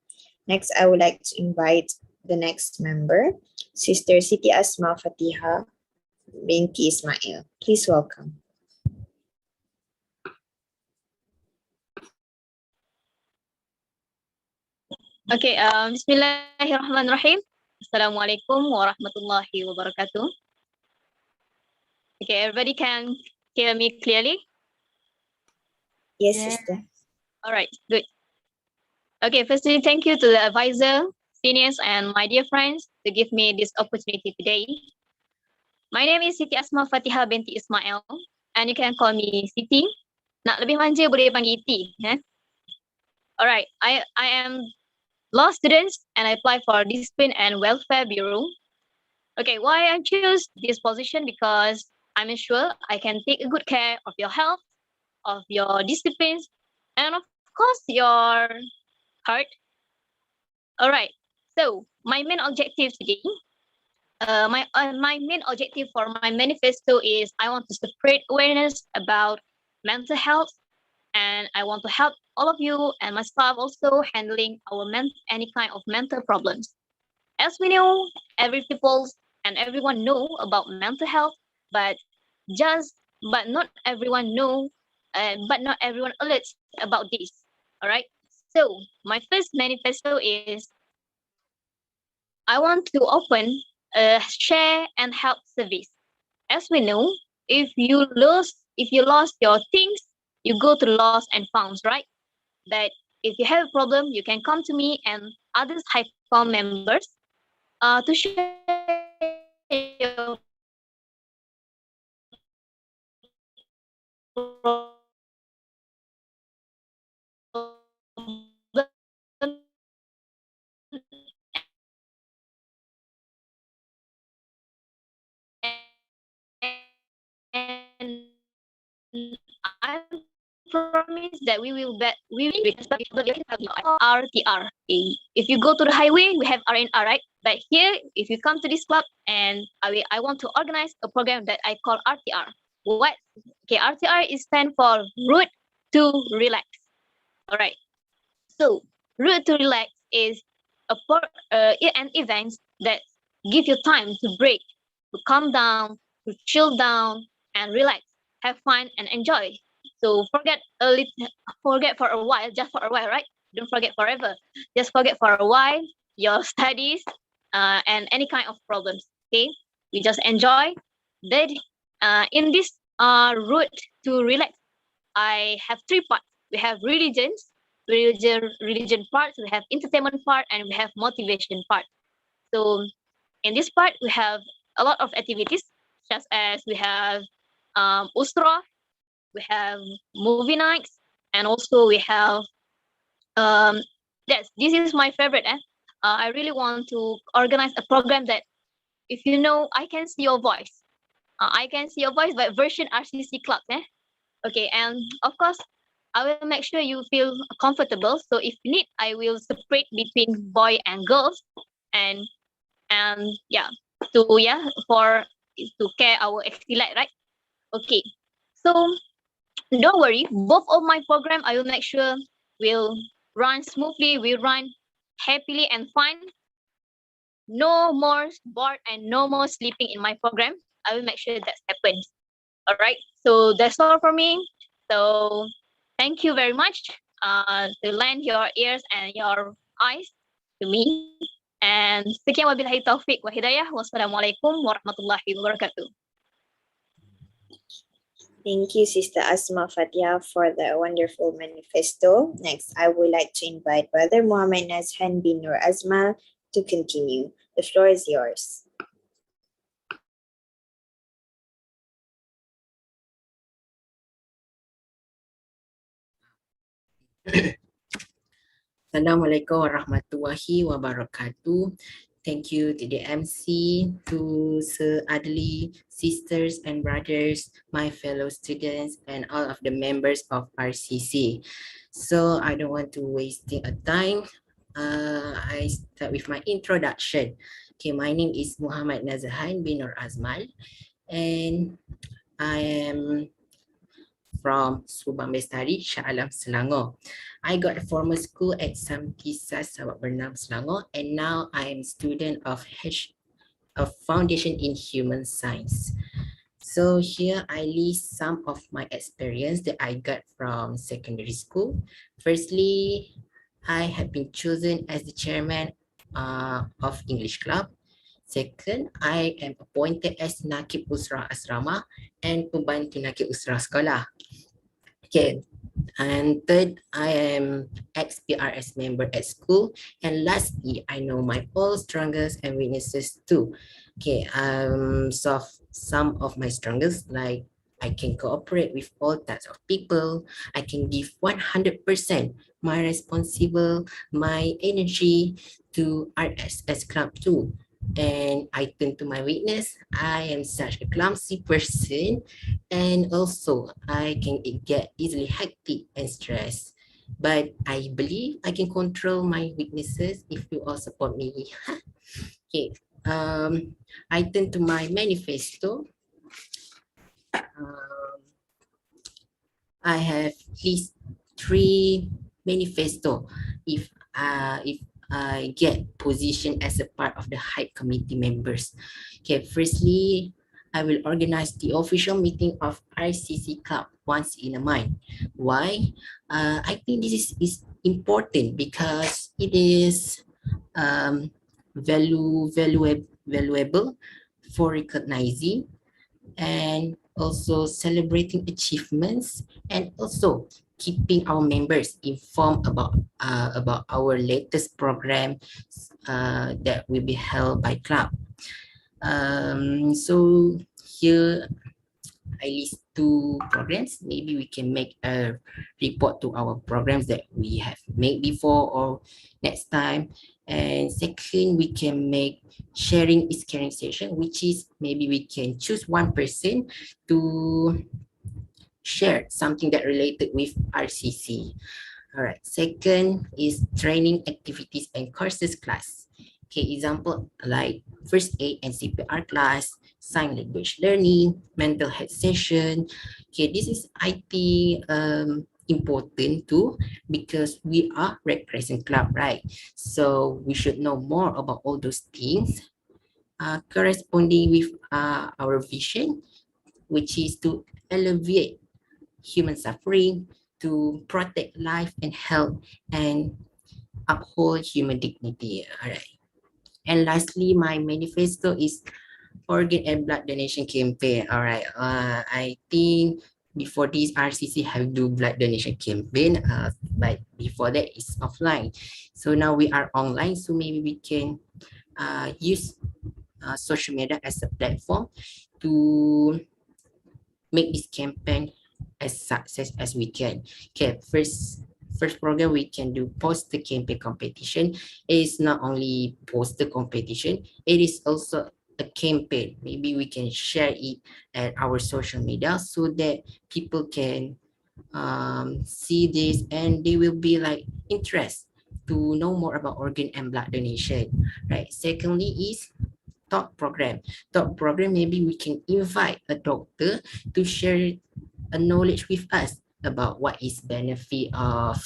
Next, I would like to invite the next member, Sister Siti Asma Fatiha binti Ismail. Please welcome. Okay, Bismillahirrahmanirrahim. Assalamualaikum warahmatullahi wabarakatuh. Okay, everybody can hear me clearly? Yes, Sister. All right, good. Okay, firstly, thank you to the advisor, seniors, and my dear friends to give me this opportunity today. My name is Siti Asma Fatiha binti Ismail, and you can call me Siti. Nak lebih manja boleh panggil Iti. All right, I am law student and I apply for Discipline and Welfare Bureau. Okay, why I choose this position? Because I'm sure I can take good care of your health, of your disciplines, and of course, your heart. All right. So my main objective today, my main objective for my manifesto is I want to spread awareness about mental health, and I want to help all of you and my staff also handling any kind of mental problems. As we know, every people and everyone know about mental health, but not everyone know, but not everyone alerts about this. All right. So my first manifesto is I want to open a share and help service. As we know, if you lost your things, you go to lost and founds, right? But if you have a problem, you can come to me and others HiCom members to share your problem. And I promise that we will RTR. If you go to the highway, we have RNR, right? But here, if you come to this club and I want to organize a program that I call RTR. What? Okay, RTR is stand for Route to Relax. All right. So Route to Relax is an event that give you time to break, to calm down, to chill down and relax, have fun and enjoy. So forget for a while, just for a while, right? Don't forget forever. Just forget for a while your studies and any kind of problems. Okay, we just enjoy. Then in this route to relax, I have three parts. We have religion part, we have entertainment part, and we have motivation part. So in this part, we have a lot of activities, such as we have usra, we have movie nights, and also we have yes, this is my favorite. I really want to organize a program that, if you know, I can see your voice. I can see your voice, but version RCC club. Okay, and of course, I will make sure you feel comfortable. So if need, I will separate between boy and girls, and yeah, to care our exilite, right? Okay, so don't worry, both of my program I will make sure will run smoothly, will run happily and fun. No more bored and no more sleeping in my program. I will make sure that happens. All right. So that's all for me. So thank you very much to lend your ears and your eyes to me. And sekian wabillahi taufiq wa hidayah. Wassalamualaikum warahmatullahi wabarakatuh. Thank you, Sister Asma Fatia, for the wonderful manifesto. Next, I would like to invite Brother Muhammad Nazhan bin Nur Azmal to continue. The floor is yours. Assalamualaikum warahmatullahi wabarakatuh. Thank you to the MC, to Sir Adli, sisters and brothers, my fellow students, and all of the members of RCC. So I don't want to waste a time. I start with my introduction. Okay, my name is Muhammad Nazhan bin Nur Azmal, and I am from Subang Bestari, Shah Alam, Selangor. I got a formal school at Sam Kisah Sabak Bernam, Selangor, and now I am student of Foundation in Human Science. So here I list some of my experience that I got from secondary school. Firstly, I have been chosen as the chairman of English Club. Second, I am appointed as Nakib Usra Asrama and Pembantu Nakib Usra Sekolah. Okay, and third, I am ex-PRS member at school. And lastly, I know my all strengths and weaknesses too. Okay, so some of my strengths, like I can cooperate with all types of people. I can give 100% my energy to RSS Club too. And I turn to my weakness. I am such a clumsy person, and also I can get easily hectic and stressed. but I believe I can control my weaknesses if you all support me. Okay, I turn to my manifesto. I have at least 3 manifesto if I get positioned as a part of the hype committee members. Okay, firstly, I will organize the official meeting of RCC Club once in a month. Why? I think this is important because it is valuable for recognizing and also celebrating achievements and also keeping our members informed about our latest program that will be held by club. So here I list 2 programs. Maybe we can make a report to our programs that we have made before or next time. And second, we can make sharing is caring session, which is maybe we can choose one person to share something that related with RCC. All right. Second is training activities and courses class. Okay, example like first aid and CPR class, sign language learning, mental health session. Okay, this is I think important too because we are Red Crescent Club, right? So we should know more about all those things corresponding with our vision, which is to alleviate human suffering, to protect life and health, and uphold human dignity. All right. And lastly, my manifesto is organ and blood donation campaign. All right. I think before this RCC have do blood donation campaign, but before that it's offline. So now we are online. So maybe we can use social media as a platform to make this campaign as success as we can. Okay, first program we can do poster campaign competition. It is not only poster competition, it is also a campaign. Maybe we can share it at our social media so that people can see this and they will be like interest to know more about organ and blood donation, right? Secondly is talk program. Talk program, maybe we can invite a doctor to share a knowledge with us about what is benefit of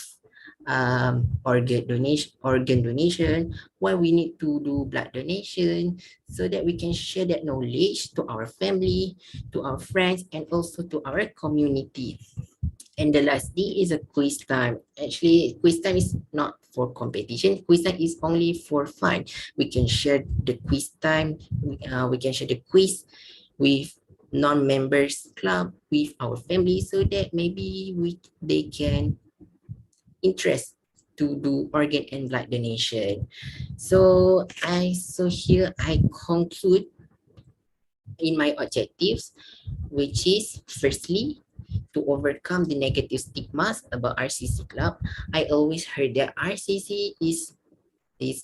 organ donation, why we need to do blood donation, so that we can share that knowledge to our family, to our friends, and also to our community. And the last D is a quiz time. Actually, quiz time is not for competition. Quiz time is only for fun. We can share the quiz time. We can share the quiz with non-members club, with our family, so that maybe they can interest to do organ and blood donation. So here I conclude in my objectives, which is firstly to overcome the negative stigmas about RCC Club. I always heard that RCC is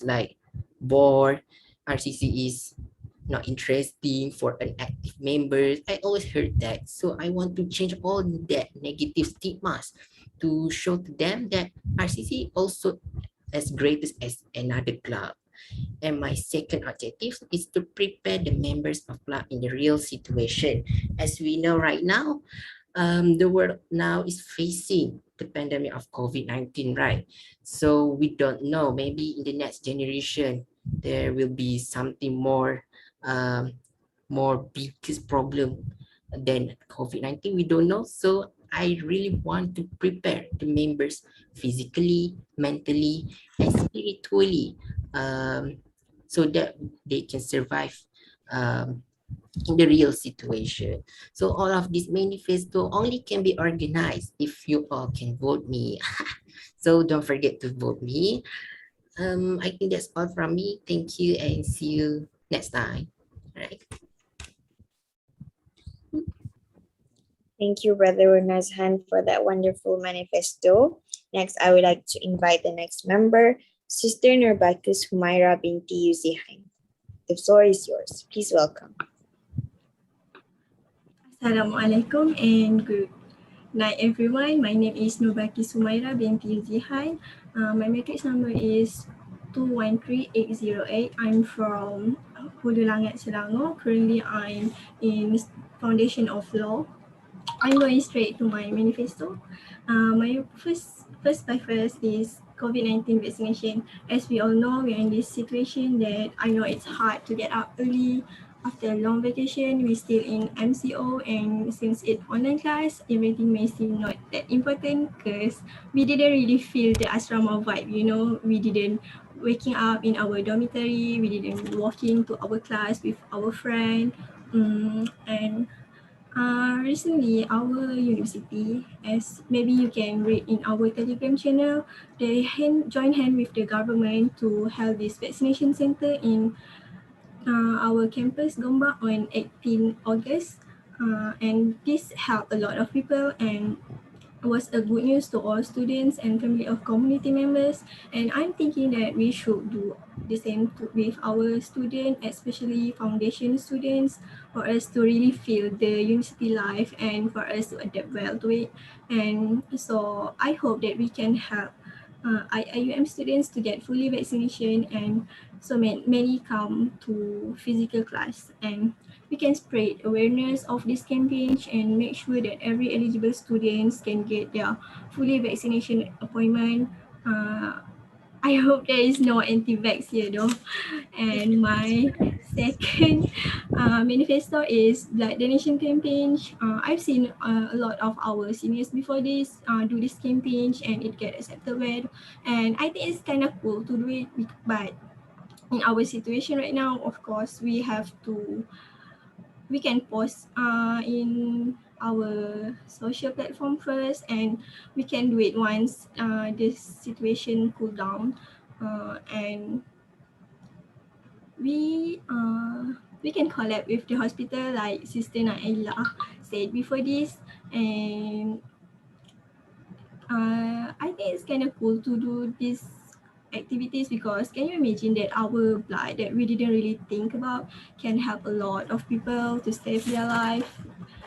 like bored, RCC is not interesting for an active member. I always heard that. So I want to change all that negative stigmas to show to them that RCC also as great as another club. And my second objective is to prepare the members of club in the real situation. As we know right now, the world now is facing the pandemic of COVID-19, right? So we don't know, maybe in the next generation, there will be something more biggest problem than COVID-19. We don't know. So I really want to prepare the members physically, mentally, and spiritually, so that they can survive in the real situation. So all of this manifesto only can be organized if you all can vote me. So don't forget to vote me. I think that's all from me. Thank you and see you next time. All right. Thank you, Brother Nazhan, for that wonderful manifesto. Next, I would like to invite the next member, Sister Nurbatus Humaira binti Yuzihain. The floor is yours. Please welcome. Assalamualaikum and good Night everyone, my name is Nubaki Sumaira binti Zihan. My matrix number is 213808. I'm from Hulu Langat, Selangor. Currently, I'm in Foundation of Law. I'm going straight to my manifesto. My first by first is COVID-19 vaccination. As we all know, we're in this situation that I know it's hard to get up early. After a long vacation, we're still in MCO, and since it's online class, everything may seem not that important because we didn't really feel the asrama vibe, you know. We didn't waking up in our dormitory, we didn't walk into our class with our friend. And recently, our university, as maybe you can read in our Telegram channel, they join hand with the government to have this vaccination center in our campus Gombak on 18 August. And this helped a lot of people and was a good news to all students and family of community members. And I'm thinking that we should do the same with our students, especially foundation students, for us to really feel the university life and for us to adapt well to it. And so I hope that we can help IUM students to get fully vaccination, and so many come to physical class, and we can spread awareness of this campaign and make sure that every eligible students can get their fully vaccination appointment. I hope there is no anti-vax here though. And my second manifesto is blood donation campaign. I've seen a lot of our seniors before this do this campaign and it get accepted well. And I think it's kind of cool to do it, but in our situation right now, of course, we can post in our social platform first, and we can do it once this situation cool down. And we can collab with the hospital like Sister Naila said before this. And I think it's kind of cool to do these activities because can you imagine that our blood that we didn't really think about can help a lot of people to save their life.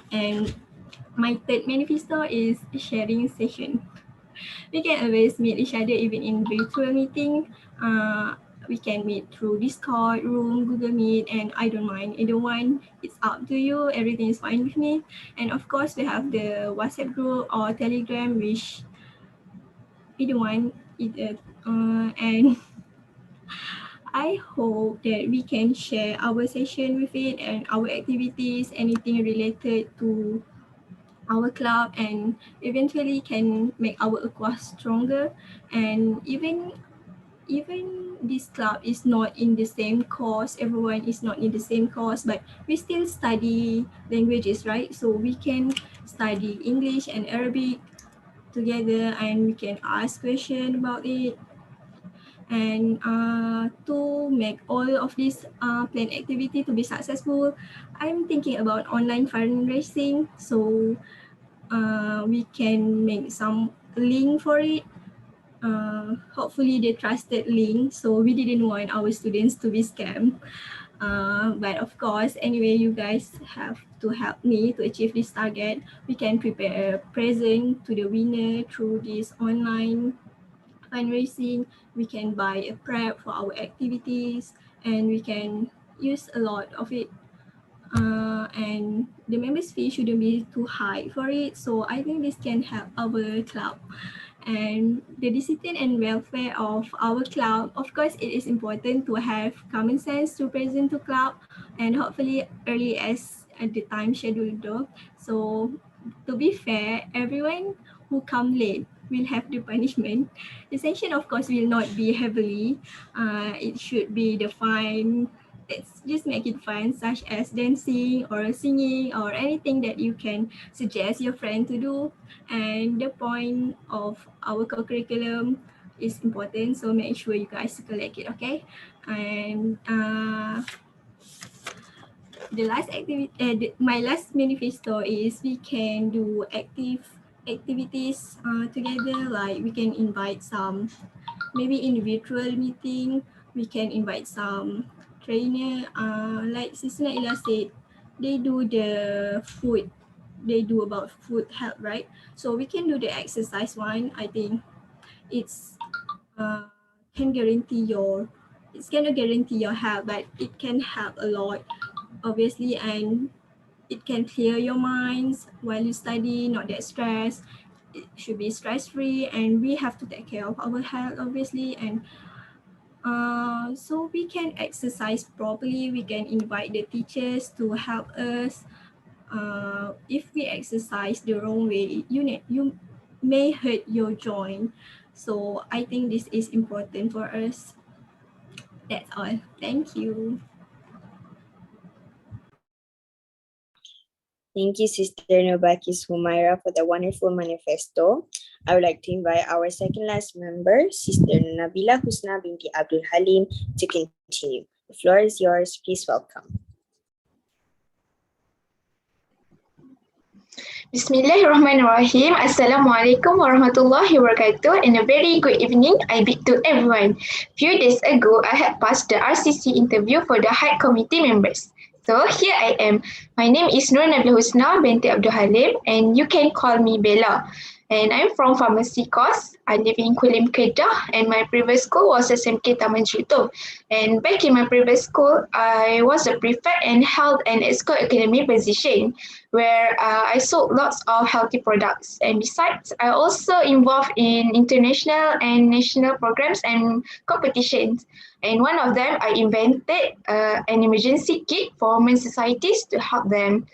And my third manifesto is sharing session. We can always meet each other even in virtual meeting. We can meet through Discord, Room, Google Meet, and I don't mind either one. It's up to you. Everything is fine with me. And of course, we have the WhatsApp group or Telegram, which either one. And I hope that we can share our session with it and our activities, anything related to our club, and eventually can make our aqua stronger. And even this club is not in the same course, everyone is not in the same course, but we still study languages, right? So we can study English and Arabic together, and we can ask questions about it. And to make all of this planned activity to be successful, I'm thinking about online fundraising. So we can make some link for it. Hopefully the trusted link, so we didn't want our students to be scammed. But of course, anyway, you guys have to help me to achieve this target. We can prepare a present to the winner through this online fundraising. We can buy a prep for our activities, and we can use a lot of it. And the members fee shouldn't be too high for it. So I think this can help our club and the discipline and welfare of our club. Of course, it is important to have common sense to present to club, and hopefully early as at the time scheduled though. So to be fair, everyone who come late will have the punishment. The sanction of course will not be heavily. It should be the fine. Let's just make it fun, such as dancing or singing or anything that you can suggest your friend to do. And the point of our co-curriculum is important, so make sure you guys collect it, okay? And the last activity, my last manifesto is we can do activities together. Like we can invite some, maybe in virtual meeting, we can invite some trainer. Like Sister Naila said, they do the food they do about food health, right? So we can do the exercise one. I think it's can guarantee your, it's cannot guarantee your health, but it can help a lot, obviously, and it can clear your minds while you study, not that stressed. It should be stress free, and we have to take care of our health, obviously, and so we can exercise properly. We can invite the teachers to help us. If we exercise the wrong way, you may hurt your joint. So I think this is important for us. That's all. Thank you. Thank you, Sister Nobakis Humaira, for the wonderful manifesto. I would like to invite our second last member, Sister Nabila Husna binti Abdul Halim, to continue. The floor is yours. Please welcome. Bismillahirrahmanirrahim. Assalamualaikum warahmatullahi wabarakatuh, and a very good evening I bid to everyone. Few days ago, I had passed the RCC interview for the High Committee members. So here I am. My name is Nur Nabila Husna binti Abdul Halim, and you can call me Bella. And I'm from Pharmacy course. I live in Kulim, Kedah, and my previous school was SMK Taman Juto. And back in my previous school, I was a prefect and held an EXCO academy position where I sold lots of healthy products. And besides, I also involved in international and national programs and competitions. And one of them, I invented an emergency kit for women societies to help them.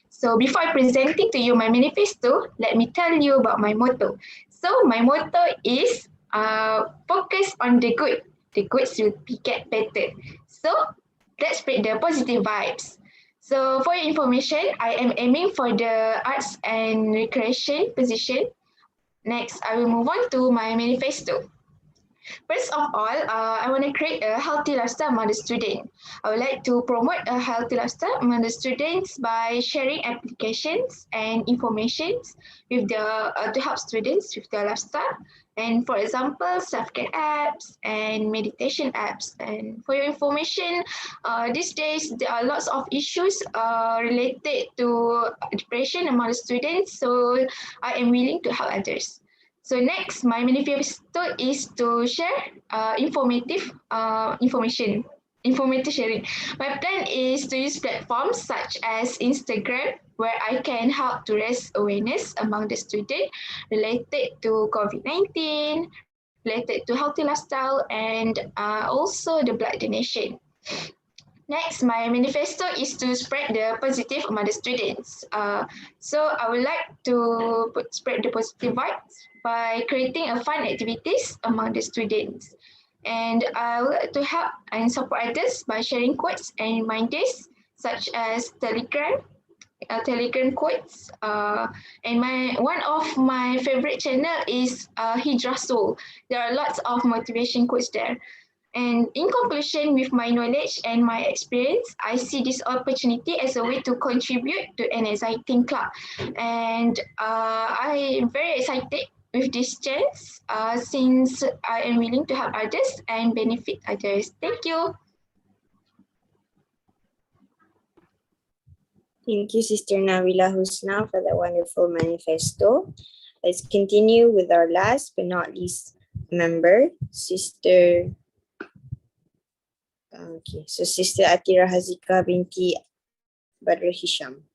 So before I presenting to you my manifesto, let me tell you about my motto. So my motto is focus on the good. The goods will get better. So let's spread the positive vibes. So for your information, I am aiming for the arts and recreation position. Next, I will move on to my manifesto. First of all, I want to create a healthy lifestyle among the students. I would like to promote a healthy lifestyle among the students by sharing applications and information with to help students with their lifestyle. And for example, self-care apps and meditation apps. And for your information, these days there are lots of issues related to depression among the students. So I am willing to help others. So next, my manifesto is to share informative sharing. My plan is to use platforms such as Instagram, where I can help to raise awareness among the students related to COVID-19, related to healthy lifestyle, and also the blood donation. Next, my manifesto is to spread the positive among the students. So I would like to spread the positive vibes by creating a fun activities among the students. And I would like to help and support others by sharing quotes and reminders such as Telegram quotes. And one of my favorite channel is Hijrah Soul. There are lots of motivation quotes there. And in conclusion, with my knowledge and my experience, I see this opportunity as a way to contribute to an exciting club. And I am very excited with this chance since I am willing to help others and benefit others. Thank you. Thank you, Sister Nabila Husna, for the wonderful manifesto. Let's continue with our last but not least member, Sister Atira Hazika binti Badr Hisham.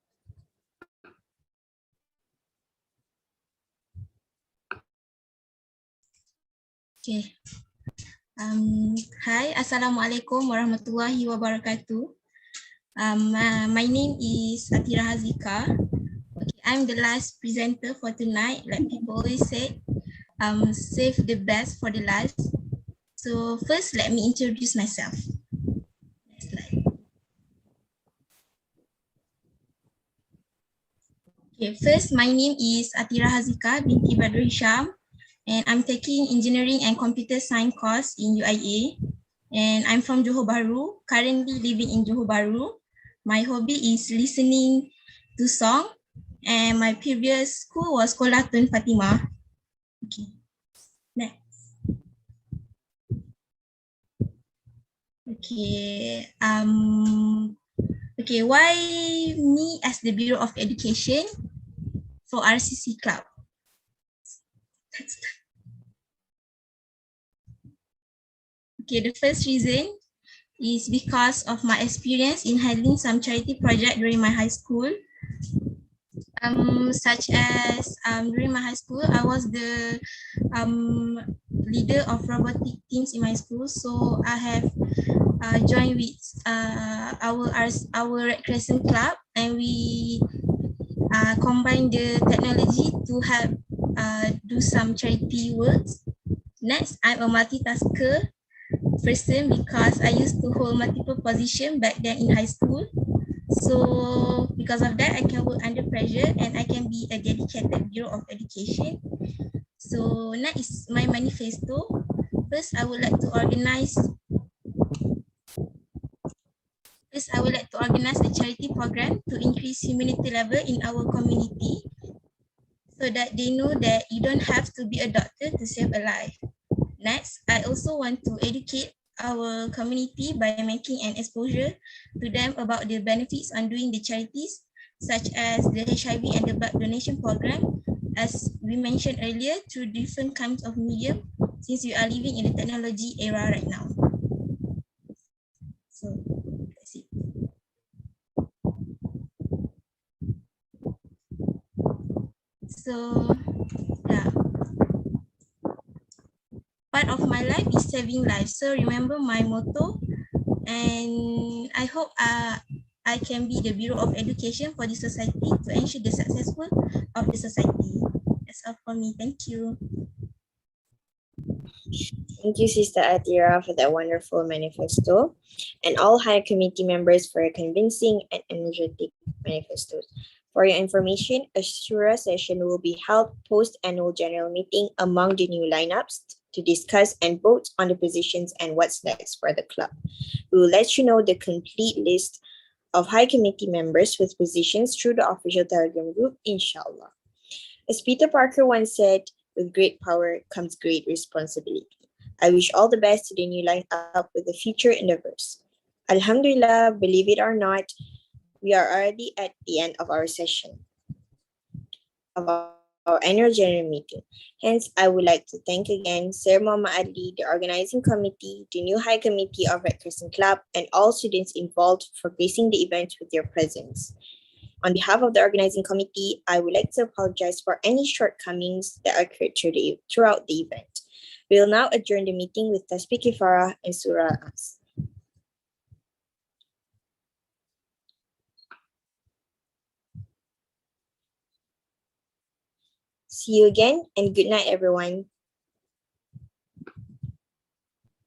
Okay. Hi, Assalamualaikum warahmatullahi wabarakatuh. My name is Atira Hazika. Okay, I'm the last presenter for tonight. Like people always say, save the best for the last. So first, let me introduce myself. Next slide. Okay, first, my name is Atira Hazika binti Badr Hisham, and I'm taking engineering and computer science course in UIA. And I'm from Johor Bahru, currently living in Johor Bahru. My hobby is listening to song, and my previous school was Sekolah Tun Fatimah. Okay, next. Okay, okay, why me as the Bureau of Education? for RCC Club. Okay, the first reason is because of my experience in handling some charity project during my high school. Such as during my high school, I was the leader of robotic teams in my school. So I have joined with our Red Crescent Club, and we combine the technology to help do some charity works. Next, I'm a multitasker person because I used to hold multiple positions back then in high school. So because of that, I can work under pressure and I can be a dedicated Bureau of Education. So next is my manifesto. First, I would like to organize a charity program to increase humanity level in our community, so that they know that you don't have to be a doctor to save a life. Next, I also want to educate our community by making an exposure to them about the benefits on doing the charities, such as the HIV and the blood donation program, as we mentioned earlier, through different kinds of medium, since we are living in the technology era right now. So that's it. So yeah, part of my life is saving lives. So remember my motto, and I hope I can be the Bureau of Education for the society to ensure the successful of the society. That's all for me. Thank you. Thank you, Sister Atira, for that wonderful manifesto, and all higher committee members for your convincing and energetic manifestos. For your information, a Shura session will be held post-annual general meeting among the new lineups to discuss and vote on the positions and what's next for the club. We will let you know the complete list of high committee members with positions through the official Telegram group, inshallah. As Peter Parker once said, with great power comes great responsibility. I wish all the best to the new lineup with the future in the verse. Alhamdulillah, believe it or not, we are already at the end of our session, of our annual general meeting. Hence, I would like to thank again Sir Muhammad Adli, the organizing committee, the new high committee of Red Crescent Club, and all students involved for gracing the event with their presence. On behalf of the organizing committee, I would like to apologize for any shortcomings that occurred throughout the event. We will now adjourn the meeting with Tasbih Kifarah and Surah As. See you again, and good night, everyone.